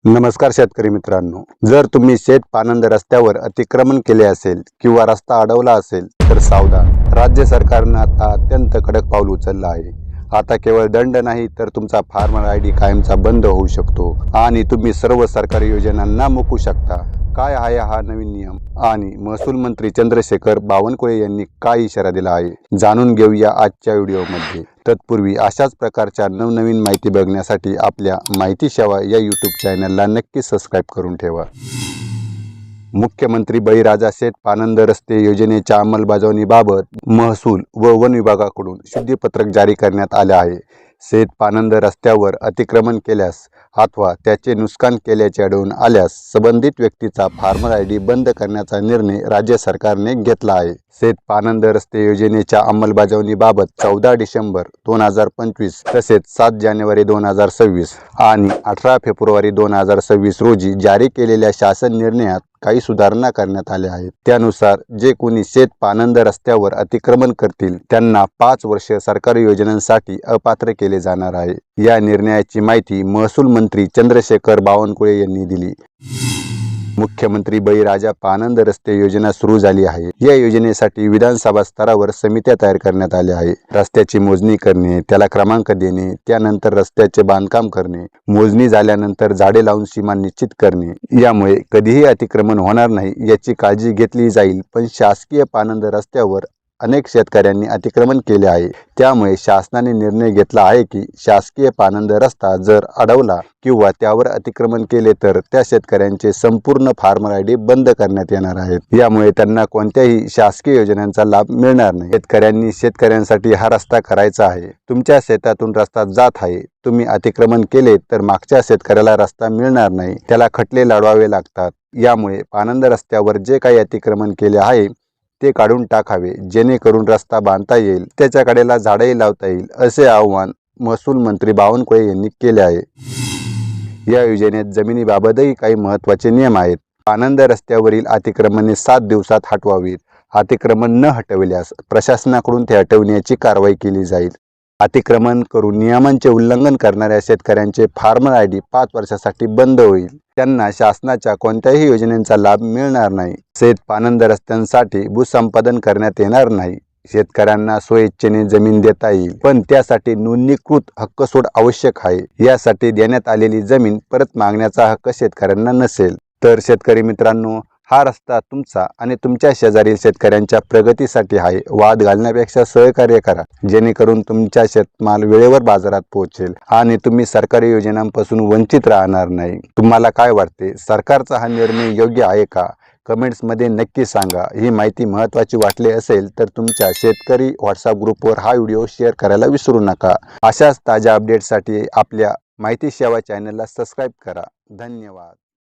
नमस्कार शेतकरी मित्रांनो, जर तुम्ही शेत पानंद रस्त्यावर अतिक्रमण केले असेल किंवा रस्ता अडवला असेल तर सावधान. राज्य सरकारने आता अत्यंत कडक पाऊल उचललं आहे. आता केवळ दंड नाही तर तुमचा फार्मर आयडी कायमचा बंद होऊ शकतो आणि तुम्ही सर्व सरकारी योजनांना मुकू शकता. काय आहे हा नवीन नियम आणि महसूल मंत्री चंद्रशेखर बावनकुळे यांनी काय इशारा दिला आहे, जाणून घेऊया आजच्या व्हिडिओमध्ये. तत्पूर्वी अशाच प्रकारच्या नवनवीन माहिती बघण्यासाठी आपल्या माहिती सेवा या यूट्यूब चॅनलला नक्की सबस्क्राईब करून ठेवा. मुख्यमंत्री बळीराजा शेत पानंद रस्ते योजनेच्या अंमलबजावणीबाबत महसूल व वन विभागाकडून शुद्धीपत्रक जारी करण्यात आले आहे. शेत पानंद रस्त्यावर अतिक्रमण केल्यास अथवा त्याचे नुकसान केल्याचे आढळून आल्यास संबंधित व्यक्तीचा फार्मर आयडी बंद करण्याचा निर्णय राज्य सरकारने घेतला आहे. शेत पानंद रस्ते योजनेच्या अंमलबजावणीबाबत 14 डिसेंबर 2025 तसेच 7 जानेवारी 2026 आणि 18 फेब्रुवारी 2026 रोजी जारी केलेल्या शासन निर्णयात काही सुधारणा करण्यात आल्या आहेत. त्यानुसार जे कोणी शेत पानंद रस्त्यावर अतिक्रमण करतील त्यांना 5 वर्ष सरकारी योजनांसाठी अपात्र केले जाणार आहे. या निर्णयाची माहिती महसूल मंत्री चंद्रशेखर बावनकुळे यांनी दिली. मुख्यमंत्री बळीराजा पानंद रस्ते योजना सुरू झाली आहे. या योजनेसाठी विधानसभा स्तरावर समित्या तयार करण्यात आल्या आहे. रस्त्याची मोजणी करणे, त्याला क्रमांक देणे, त्यानंतर रस्त्याचे बांधकाम करणे, मोजणी झाल्यानंतर झाडे लावून सीमा निश्चित करणे, यामुळे कधीही अतिक्रमण होणार नाही याची काळजी घेतली जाईल. पण शासकीय पानंद रस्त्यावर अनेक शेतकऱ्यांनी अतिक्रमण केले आहे. त्यामुळे शासनाने निर्णय घेतला आहे की शासकीय पानंद रस्ता जर अडवला किंवा त्यावर अतिक्रमण केले तर त्या शेतकऱ्यांचे संपूर्ण फार्मर आयडी बंद करण्यात येणार आहेत. यामुळे त्यांना कोणत्याही शासकीय योजनांचा लाभ मिळणार नाही. शेतकऱ्यांसाठी हा रस्ता करायचा आहे. तुमच्या शेतातून रस्ता जात आहे, तुम्ही अतिक्रमण केले तर मागच्या शेतकऱ्याला रस्ता मिळणार नाही, त्याला खटले लढवावे लागतात. यामुळे पानंद रस्त्यावर जे काही अतिक्रमण केले आहे ते काढून टाकावे, जेणेकरून रस्ता बांधता येईल, त्याच्या कडेला झाडही लावता येईल, असे आवाहन महसूल मंत्री बावनकुळे यांनी केले आहे. या योजनेत जमिनीबाबतही काही महत्त्वाचे नियम आहेत. पानंद रस्त्यावरील अतिक्रमणे 7 दिवसात हटवावीत. अतिक्रमण न हटविल्यास प्रशासनाकडून ते हटविण्याची कारवाई केली जाईल. अतिक्रमण करून नियमांचे उल्लंघन करणाऱ्या शेतकऱ्यांचे फार्मर आयडी 5 वर्षासाठी बंद होईल. त्यांना शासनाच्या कोणत्याही योजनेचा लाभ मिळणार नाही. शेत पानंद रस्त्यांसाठी भूसंपादन करण्यात येणार नाही. शेतकऱ्यांना स्वइच्छेने जमीन देता येईल, पण त्यासाठी नोंदणीकृत हक्क सोड आवश्यक आहे. यासाठी देण्यात आलेली जमीन परत मागण्याचा हक्क शेतकऱ्यांना नसेल. तर शेतकरी मित्रांनो, हा रस्ता तुमचा आणि तुमच्या शेजारील शेतकऱ्यांच्या प्रगतीसाठी आहे. वाद घालण्यापेक्षा सहकार्य करा, जेणेकरून तुमचा शेतमाल वेळेवर बाजारात पोहोचेल आणि तुम्ही सरकारी योजनांपासून वंचित राहणार नाही. तुम्हाला काय वाटते, सरकारचा हा निर्णय योग्य आहे का? कमेंट्समध्ये नक्की सांगा. ही माहिती महत्त्वाची वाटली असेल तर तुमच्या शेतकरी व्हॉट्सअप ग्रुपवर हा व्हिडिओ शेअर करायला विसरू नका. अशाच ताज्या अपडेट्ससाठी आपल्या माहिती सेवा चॅनलला सबस्क्राईब करा. धन्यवाद.